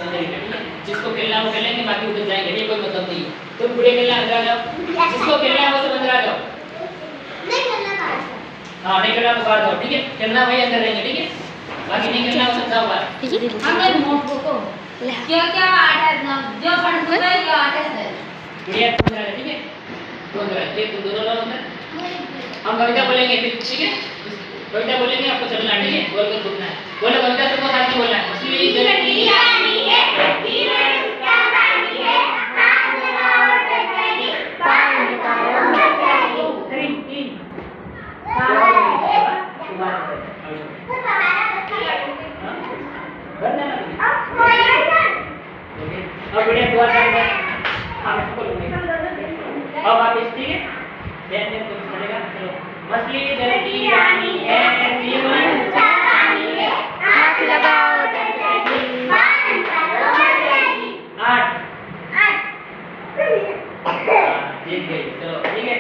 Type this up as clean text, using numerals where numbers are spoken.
जिसको खेलना है वो खेलेंगे, बाकी उधर जाएंगे, ये कोई मतलब नहीं है। तुम बुढ़े खेलना अंदर आ जाओ, जिसको खेलना है वो सब अंदर आ जाओ। नहीं खेलना बाहर। हाँ नहीं खेलना तो बाहर जाओ, ठीक है। खेलना भाई अंदर रहेंगे, ठीक है। बाकी नहीं खेलना वो सब जाओ बाहर। हमें नोटबुक को क्या आर्ट है ना, जो पढ़ है ये आर्ट है। बुढ़िया अंदर आ जाओ, ठीक है। तो अंदर आ जाओ, तुम दोनों लोग अंदर। हम कविता बोलेंगे फिर, ठीक है। कविता बोलेंगे, आपको चलना है, ठीक है। बोल कर घूमना है। बोलो कविता, सबको साथ में बोलना है। मछली जलती रानी है, तीरे उसका पानी है, हाथ में लगाओ टकरी, पानी में डालो टकरी। तीन तीन अब बढ़िया दुआ करना है। अब आप इस, ठीक है। ध्यान दें तो चलेगा। चलो मछली जलती रानी है, जीवन उसका पानी है, हाथ लगाओ टकरी, पानी डालो टकरी। 8 जीत गई। चलो ठीक है।